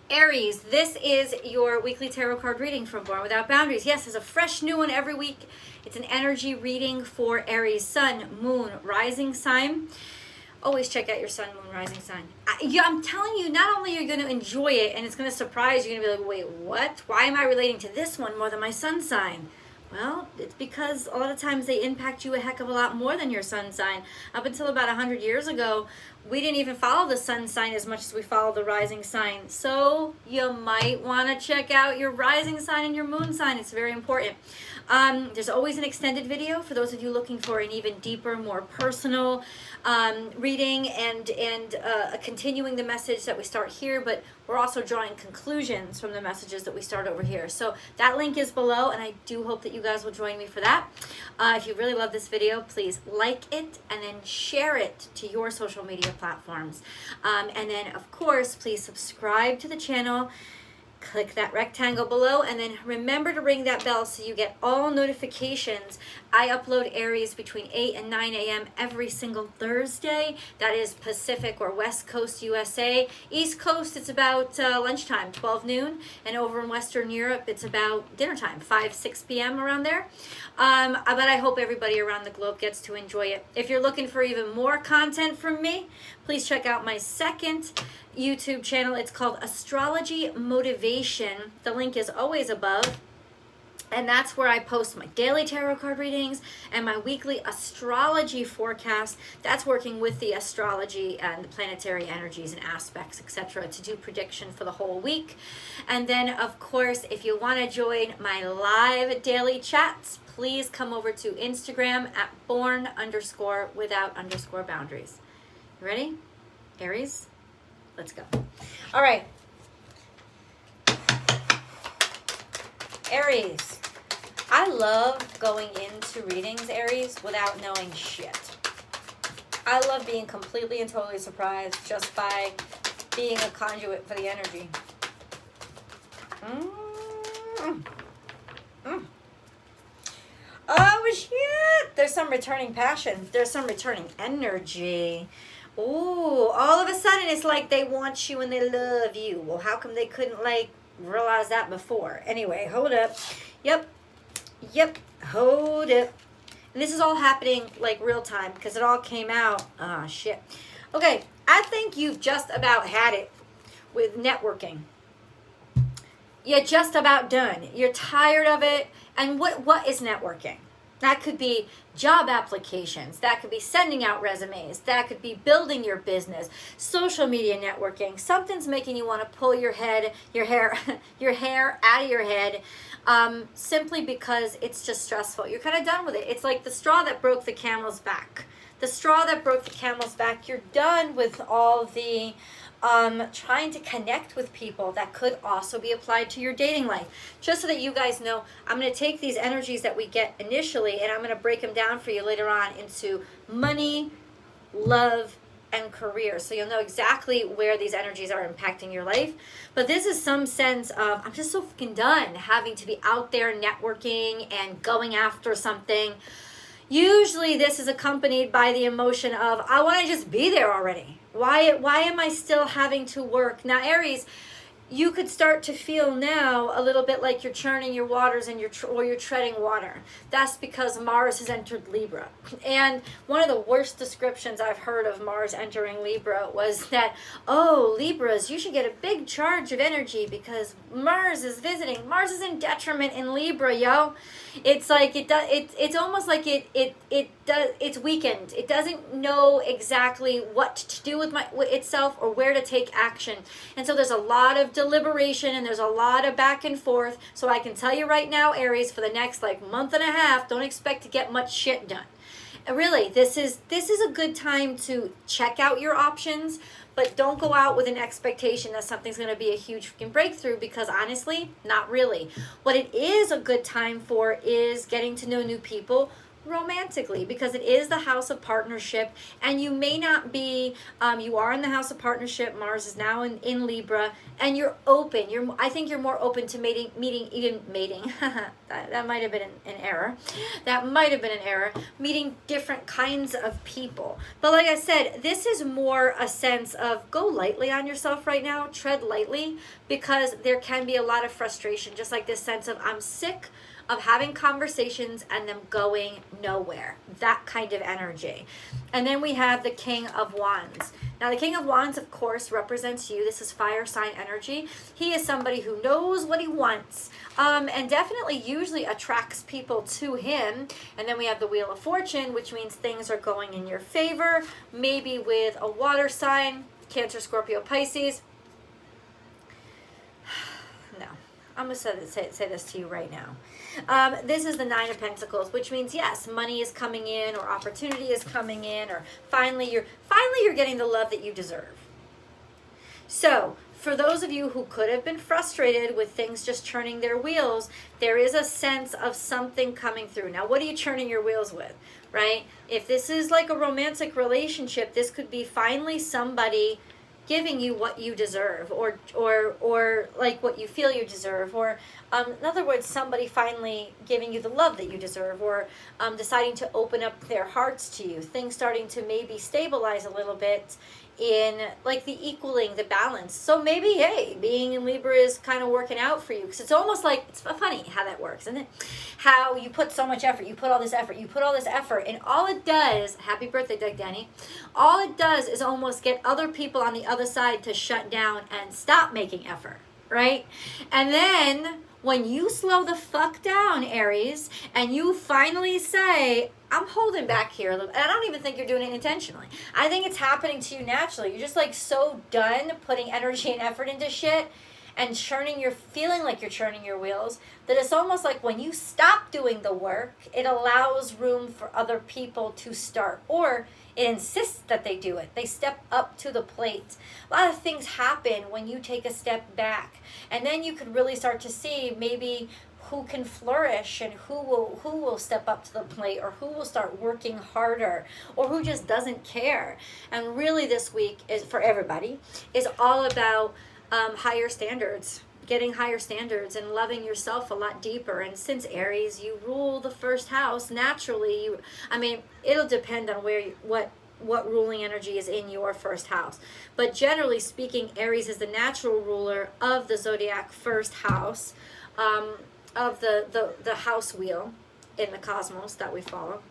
Aries, this is your weekly tarot card reading from Born Without Boundaries. Yes, there's a fresh new one every week. It's an energy reading for Aries, sun, moon, rising sign. Always check out your sun, moon, rising sign. I'm telling you, not only are you going to enjoy it and it's going to surprise you, you're going to be like, wait, what? Why am I relating to this one more than my sun sign? Well, it's because a lot of times they impact you a heck of a lot more than your sun sign. Up until about 100 years ago, we didn't even follow the sun sign as much as we follow the rising sign. So you might want to check out your rising sign and your moon sign. It's very important. There's always an extended video for those of you looking for an even deeper, more personal reading and continuing the message that we start here, but we're also drawing conclusions from the messages that we start over here. So that link is below, and I do hope that you guys will join me for that. If you really love this video, please like it and then share it to your social media platforms. And then, of course, please subscribe to the channel. Click that rectangle below, and then remember to ring that bell so you get all notifications. I upload Aries between 8 and 9 a.m. every single Thursday. That is Pacific or West Coast USA. East Coast, it's about lunchtime, 12 noon. And over in Western Europe, it's about dinner time, 5, 6 p.m. around there. But I hope everybody around the globe gets to enjoy it. If you're looking for even more content from me, please check out my second YouTube channel. It's called Astrology Motivation. The link is always above. And that's where I post my daily tarot card readings and my weekly astrology forecast. That's working with the astrology and the planetary energies and aspects, etc., to do prediction for the whole week. And then, of course, if you want to join my live daily chats, please come over to Instagram at born_without_boundaries. You ready? Aries? Let's go. All right. Aries. I love going into readings, Aries, without knowing shit. I love being completely and totally surprised just by being a conduit for the energy. Oh, shit. There's some returning passion. There's some returning energy. Ooh, all of a sudden it's like they want you and they love you. Well, how come they couldn't, realize that before? Anyway, hold up. Yep, hold up. And this is all happening, real time, because it all came out. Ah, shit. Okay, I think you've just about had it with networking. You're just about done. You're tired of it. And what is networking? That could be job applications. That could be sending out resumes. That could be building your business, social media networking. Something's making you want to pull your hair out of your head, simply because it's just stressful. You're kind of done with it. It's like the straw that broke the camel's back. The straw that broke the camel's back. You're done with all the trying to connect with people. That could also be applied to your dating life. Just so that you guys know, I'm going to take these energies that we get initially and I'm going to break them down for you later on into money, love, and career. So you'll know exactly where these energies are impacting your life. But this is some sense of, I'm just so fucking done having to be out there networking and going after something. Usually this is accompanied by the emotion of, I want to just be there already. Why am I still having to work? Now, Aries, you could start to feel now a little bit like you're churning your waters and you're treading water. That's because Mars has entered Libra. And one of the worst descriptions I've heard of Mars entering Libra was that, oh, Libras, you should get a big charge of energy because Mars is visiting. Mars is in detriment in Libra, yo. It's like it's almost like it's weakened. It doesn't know exactly what to do with itself or where to take action. And so there's a lot of deliberation and there's a lot of back and forth. So I can tell you right now, Aries, for the next month and a half, don't expect to get much shit done. And really, this is a good time to check out your options, but don't go out with an expectation that something's going to be a huge freaking breakthrough, because honestly, not really. What it is a good time for is getting to know new people, romantically, because it is the house of partnership, and you may not be, you are in the house of partnership. Mars is now in Libra, and you're open. I think you're more open to mating. that might have been an error. That might have been an error. Meeting different kinds of people. But like I said, this is more a sense of go lightly on yourself right now, tread lightly, because there can be a lot of frustration, just like this sense of I'm sick of having conversations and them going nowhere. That kind of energy. And then we have the King of Wands. Now, the King of Wands, of course, represents you. This is fire sign energy. He is somebody who knows what he wants, and definitely usually attracts people to him. And then we have the Wheel of Fortune, which means things are going in your favor, maybe with a water sign, Cancer, Scorpio, Pisces. No, I'm going to say this to you right now. This is the Nine of Pentacles, which means yes, money is coming in, or opportunity is coming in, or finally you're getting the love that you deserve. So for those of you who could have been frustrated with things just churning their wheels, there is a sense of something coming through. Now, what are you churning your wheels with, right? If this is like a romantic relationship, this could be finally somebody giving you what you deserve, or like what you feel you deserve, or in other words, somebody finally giving you the love that you deserve, or deciding to open up their hearts to you, things starting to maybe stabilize a little bit in like the equaling, the balance. So maybe, hey, being in Libra is kind of working out for you, because it's almost like, it's funny how that works, isn't it? How you put so much effort, you put all this effort, and all it does, happy birthday, Doug Danny, all it does is almost get other people on the other side to shut down and stop making effort, right? And then when you slow the fuck down, Aries, and you finally say, I'm holding back here a little, and I don't even think you're doing it intentionally. I think it's happening to you naturally. You're just like so done putting energy and effort into shit and feeling like you're churning your wheels, that it's almost like when you stop doing the work, it allows room for other people to start, or it insists that they do it. They step up to the plate. A lot of things happen when you take a step back, and then you could really start to see maybe who can flourish, and who will step up to the plate, or who will start working harder, or who just doesn't care. And really this week is for everybody, is all about higher standards, getting higher standards and loving yourself a lot deeper. And since Aries, you rule the first house, naturally, it'll depend on what ruling energy is in your first house. But generally speaking, Aries is the natural ruler of the zodiac first house, of the house wheel in the cosmos that we follow.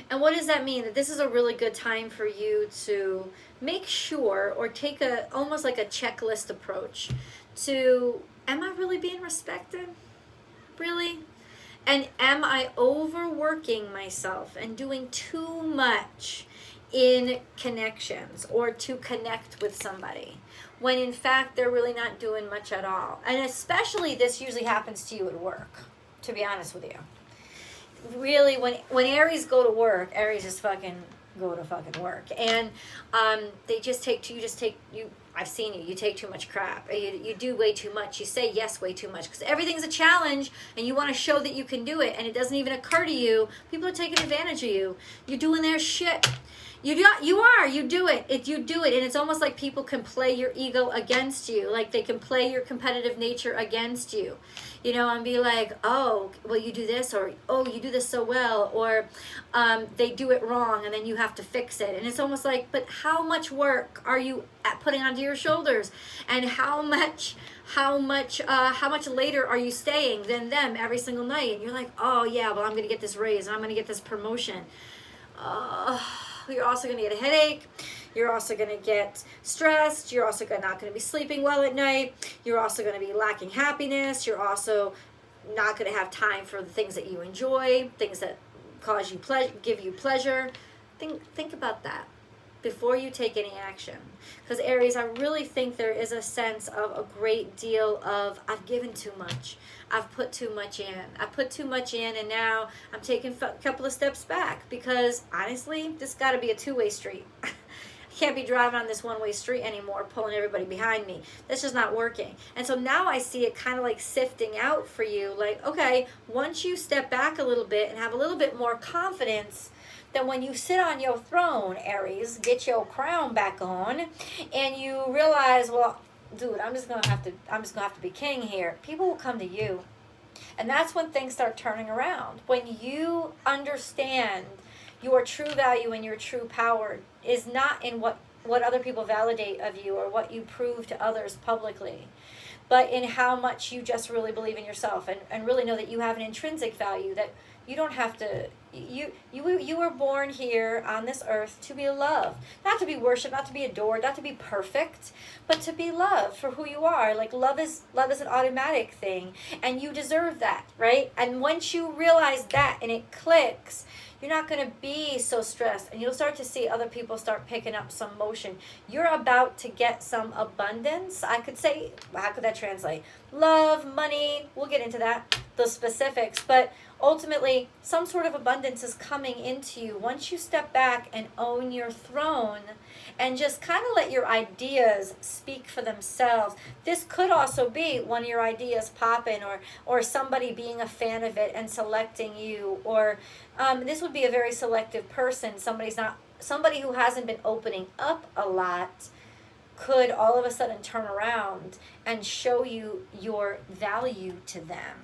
And what does that mean? That this is a really good time for you to make sure, or take almost like a checklist approach to, am I really being respected? Really? And am I overworking myself and doing too much in connections, or to connect with somebody, when in fact they're really not doing much at all? And especially this usually happens to you at work, to be honest with you. Really, when Aries go to work, Aries just fucking go to fucking work, and they just I've seen you take too much crap, you do way too much, you say yes way too much, because everything's a challenge, and you want to show that you can do it, and it doesn't even occur to you. People are taking advantage of you. You're doing their shit. You do it, and it's almost like people can play your ego against you, like they can play your competitive nature against you, and be like, oh, well, you do this, or oh, you do this so well, or they do it wrong, and then you have to fix it. And it's almost like, but how much work are you putting onto your shoulders, and how much later are you staying than them every single night? And you're like, oh yeah, well, I'm gonna get this raise, and I'm gonna get this promotion. You're also going to get a headache. You're also going to get stressed. You're also not going to be sleeping well at night. You're also going to be lacking happiness. You're also not going to have time for the things that you enjoy, things that cause you give you pleasure. Think about that before you take any action. Because Aries, I really think there is a sense of a great deal of, I've given too much. I've put too much in. And now I'm taking a couple of steps back, because honestly, this got to be a two-way street. can't be driving on this one-way street anymore, pulling everybody behind me. That's just not working. And so now I see it kind of like sifting out for you. Like, okay, once you step back a little bit and have a little bit more confidence, then when you sit on your throne, Aries, get your crown back on, and you realize, well, dude, I'm just gonna have to be king here. People will come to you. And that's when things start turning around. When you understand your true value and your true power is not in what other people validate of you or what you prove to others publicly, but in how much you just really believe in yourself and really know that you have an intrinsic value, that you don't have to, you were born here on this earth to be loved, not to be worshipped, not to be adored, not to be perfect, but to be loved for who you are. Like love is an automatic thing, and you deserve that, right? And once you realize that and it clicks, you're not going to be so stressed, and you'll start to see other people start picking up some motion. You're about to get some abundance. I could say, how could that translate? Love, money, we'll get into that, the specifics, but ultimately, some sort of abundance is coming into you once you step back and own your throne and just kind of let your ideas speak for themselves. This could also be one of your ideas popping, or somebody being a fan of it and selecting you, or this would be a very selective person. Somebody who hasn't been opening up a lot could all of a sudden turn around and show you your value to them.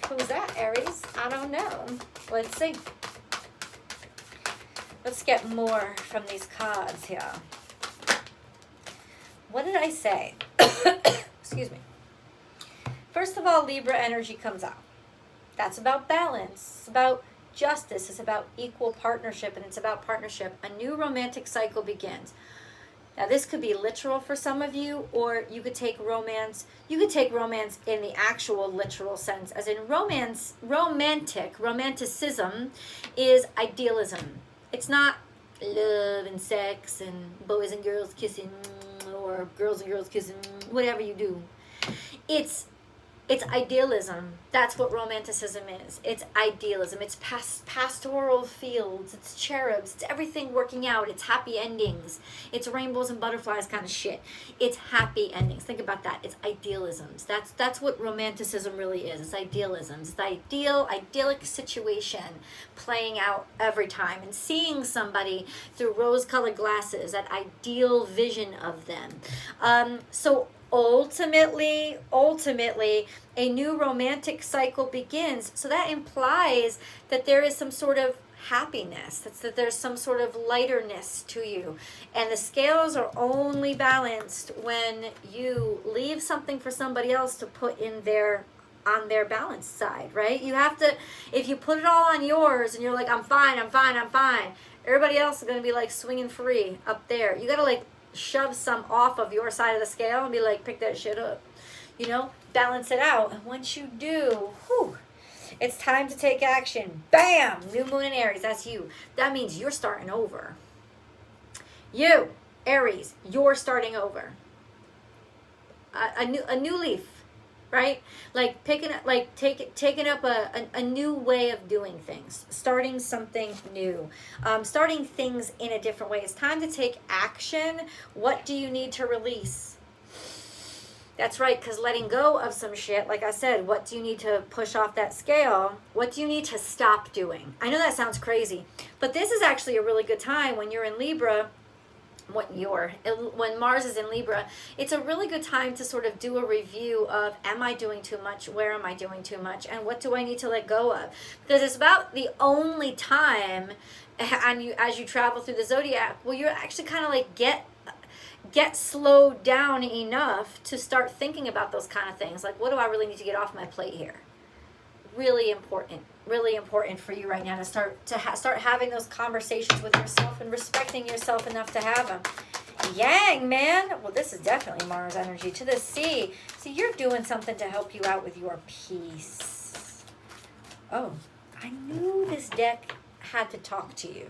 Who's that, Aries? I don't know. Let's see. Let's get more from these cards here. What did I say? Excuse me. First of all, Libra energy comes out. That's about balance. It's about justice. It's about equal partnership, and it's about partnership. A new romantic cycle begins. Now, this could be literal for some of you, or you could take romance. You could take romance in the actual literal sense, as in romanticism is idealism. It's not love and sex and boys and girls kissing, or girls and girls kissing, whatever you do. It's idealism. That's what romanticism is. It's idealism. It's pastoral fields. It's cherubs. It's everything working out. It's happy endings. It's rainbows and butterflies kind of shit. It's happy endings. Think about that. It's idealisms. That's what romanticism really is. It's idealisms. It's the idyllic situation playing out every time, and seeing somebody through rose-colored glasses, that ideal vision of them. So ultimately, a new romantic cycle begins. So that implies that there is some sort of happiness, that there's some sort of lighterness to you. And the scales are only balanced when you leave something for somebody else to put in on their balanced side, right? You have to, if you put it all on yours and you're like, I'm fine, everybody else is going to be like swinging free up there. You got to like shove some off of your side of the scale and be like, pick that shit up, balance it out. And once you do, it's time to take action. Bam! New moon in Aries, that's you. That means you're starting over. You, Aries, you're starting over. A new leaf, right? Like taking up a new way of doing things, starting something new, starting things in a different way. It's time to take action. What do you need to release? That's right, because letting go of some shit, like I said, what do you need to push off that scale? What do you need to stop doing? I know that sounds crazy, but this is actually a really good time when you're in Libra. When Mars is in Libra, it's a really good time to sort of do a review of, am I doing too much? Where am I doing too much? And what do I need to let go of? Because it's about the only time, and as you travel through the zodiac, well, you're actually kind of like get slowed down enough to start thinking about those kind of things. Like, what do I really need to get off my plate here? Really important for you right now to start having those conversations with yourself and respecting yourself enough to have them. Yang, man. Well, this is definitely Mars energy to the sea. See, you're doing something to help you out with your peace. Oh, I knew this deck had to talk to you.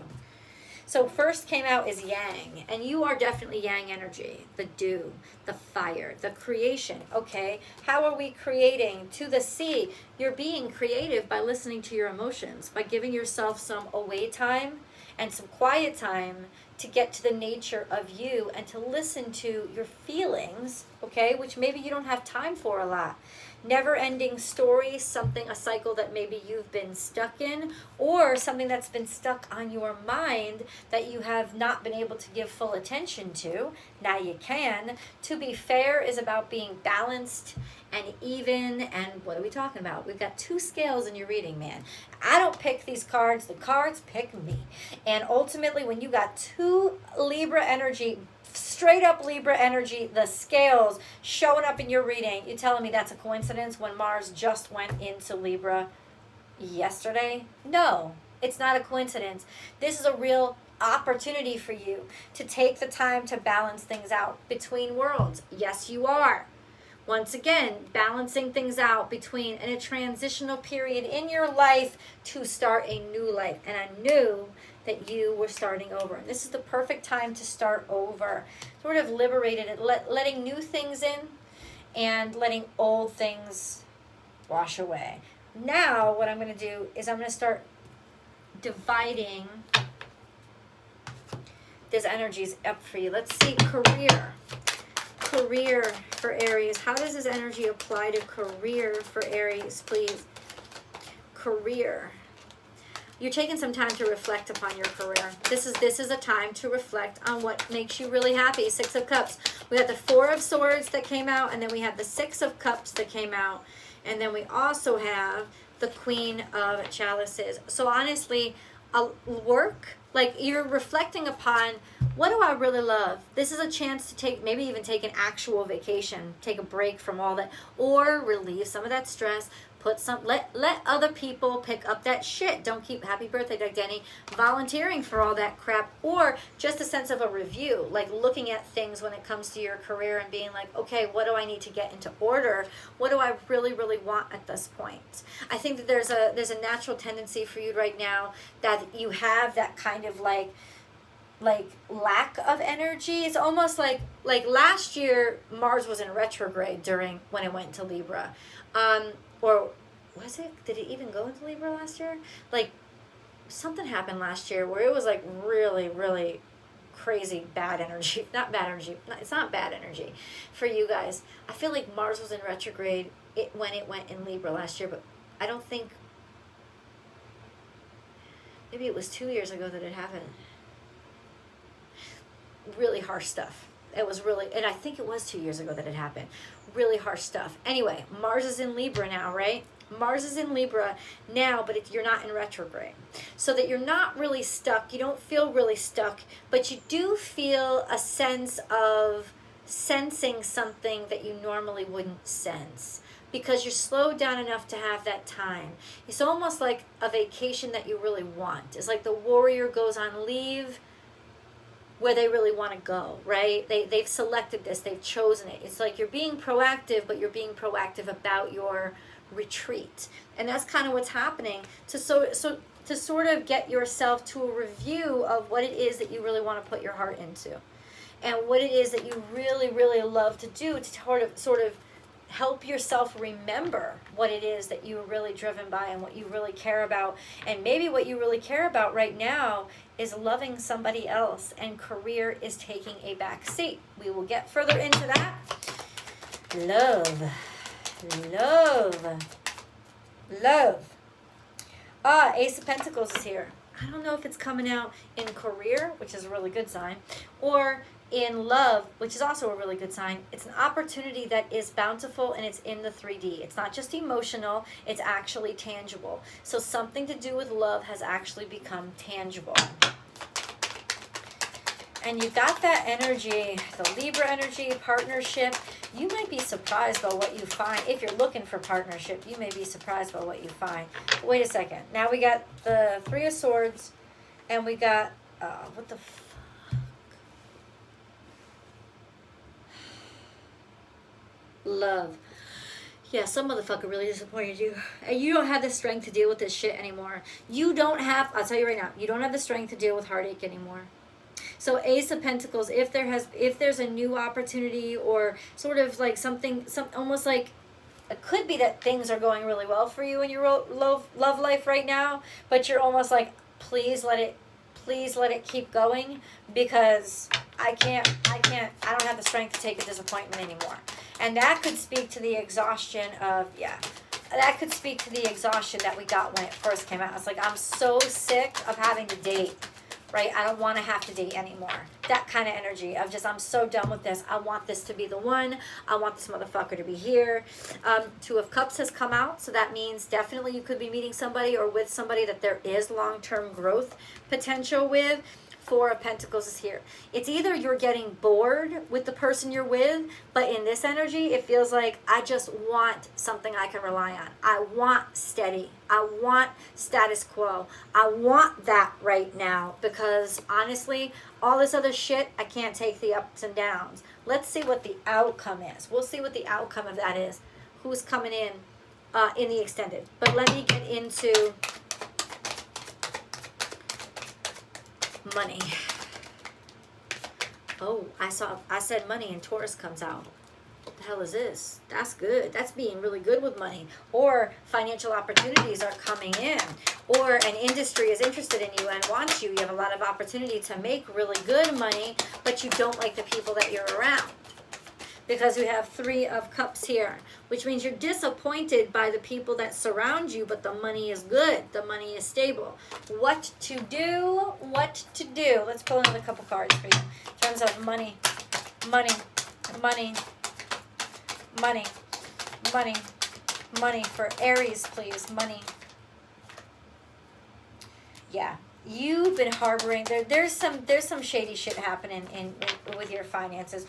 So first came out is Yang, and you are definitely Yang energy, the dew, the fire, the creation. Okay, how are we creating? To the sea, you're being creative by listening to your emotions, by giving yourself some away time and some quiet time to get to the nature of you and to listen to your feelings, okay, which maybe you don't have time for a lot. Never-ending stories, a cycle that maybe you've been stuck in, or something that's been stuck on your mind that you have not been able to give full attention to. Now you can. To be fair is about being balanced and even, and what are we talking about? We've got 2 scales in your reading, man. I don't pick these cards, the cards pick me. And ultimately, when you got 2 Libra energy, straight up Libra energy, the scales showing up in your reading, you telling me that's a coincidence when Mars just went into Libra yesterday? No, it's not a coincidence. This is a real opportunity for you to take the time to balance things out between worlds. Yes, you are. Once again, balancing things out in a transitional period in your life to start a new life. And I knew that you were starting over. And this is the perfect time to start over. Sort of liberated and letting new things in and letting old things wash away. Now, what I'm going to do is I'm going to start dividing these energies up for you. Let's see, career for Aries. How does this energy apply to career for Aries, please? Career. You're taking some time to reflect upon your career. This is a time to reflect on what makes you really happy. 6 of Cups. We had the 4 of Swords that came out, and then we had the 6 of Cups that came out, and then we also have the Queen of Chalices. So honestly, work, like you're reflecting upon, what do I really love? This is a chance to maybe even take an actual vacation, take a break from all that, or relieve some of that stress. Let other people pick up that shit. Don't keep, happy birthday, Doug Denny, volunteering for all that crap, or just a sense of a review, like looking at things when it comes to your career and being like, okay, what do I need to get into order? What do I really, really want at this point? I think that there's a natural tendency for you right now that you have that kind of like lack of energy. It's almost like last year Mars was in retrograde when it went to Libra. Or was it? Did it even go into Libra last year? Like, something happened last year where it was like really, really crazy bad energy. Not bad energy. It's not bad energy for you guys. I feel like Mars was in retrograde when it went in Libra last year, but I don't think, maybe it was 2 years ago that it happened. Really harsh stuff. It was really, and I think it was 2 years ago that it happened. Really harsh stuff. Anyway, Mars is in Libra now, right? Mars is in Libra now, but you're not in retrograde. So that you're not really stuck. You don't feel really stuck, but you do feel a sense of sensing something that you normally wouldn't sense, because you're slowed down enough to have that time. It's almost like a vacation that you really want. It's like the warrior goes on leave where they really want to go, right? They've selected this, they've chosen it. It's like you're being proactive, but you're being proactive about your retreat. And that's kind of what's happening to sort of get yourself to a review of what it is that you really want to put your heart into, and what it is that you really, really love to do to sort of help yourself remember what it is that you're really driven by and what you really care about. And maybe what you really care about right now is loving somebody else, and career is taking a back seat. We will get further into that. Love. Ace of Pentacles is here. I don't know if it's coming out in career, which is a really good sign, or in love, which is also a really good sign. It's an opportunity that is bountiful, and it's in the 3D. It's not just emotional, it's actually tangible. So something to do with love has actually become tangible. And you got that energy, the Libra energy, partnership. You might be surprised by what you find. If you're looking for partnership, you may be surprised by what you find. But wait a second. Now we got the 3 of Swords, and we got, what the fuck? Love. Yeah, some motherfucker really disappointed you. And you don't have the strength to deal with this shit anymore. You don't have, I'll tell you right now, you don't have the strength to deal with heartache anymore. So Ace of Pentacles, if there's a new opportunity, or sort of like almost like, it could be that things are going really well for you in your love life right now, but you're almost like, please let please let it keep going, because I don't have the strength to take a disappointment anymore. And that could speak to the exhaustion of, that could speak to the exhaustion that we got when it first came out. It's like, I'm so sick of having to date, right? I don't want to have to date anymore. That kind of energy of just, I'm so done with this. I want this to be the one. I want this motherfucker to be here. Two of Cups has come out, so that means definitely you could be meeting somebody or with somebody that there is long-term growth potential with. Four of Pentacles is here. It's either you're getting bored with the person you're with, but in this energy, it feels like I just want something I can rely on. I want steady. I want status quo. I want that right now, because honestly, all this other shit, I can't take the ups and downs. Let's see what the outcome is. We'll see what the outcome of that is. Who's coming in the extended. But let me get into money. Oh, I said money and Taurus comes out. What the hell is this? That's good. That's being really good with money. Or financial opportunities are coming in. Or an industry is interested in you and wants you. You have a lot of opportunity to make really good money, but you don't like the people that you're around. Because we have Three of Cups here, which means you're disappointed by the people that surround you, but the money is good. The money is stable. What to do? What to do? Let's pull another couple cards for you. In terms of money, money, money, money, money, money for Aries, please. Money. Yeah. You've been harboring, there's some shady shit happening with your finances.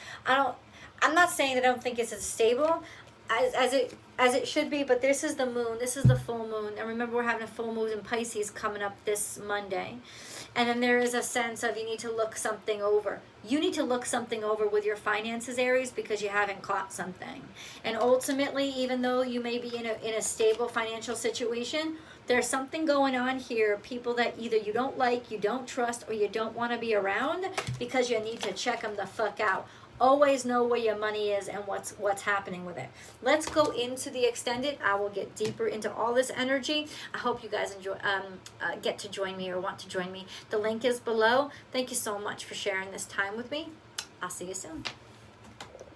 I'm not saying that I don't think it's as stable as it should be, but this is the moon. This is the full moon. And remember, we're having a full moon in Pisces coming up this Monday. And then there is a sense of you need to look something over. You need to look something over with your finances, Aries, because you haven't caught something. And ultimately, even though you may be in a stable financial situation, there's something going on here. People that either you don't like, you don't trust, or you don't want to be around, because you need to check them the fuck out. Always know where your money is and what's happening with it. Let's go into the extended. I will get deeper into all this energy. I hope you guys enjoy, get to join me or want to join me. The link is below. Thank you so much for sharing this time with me. I'll see you soon.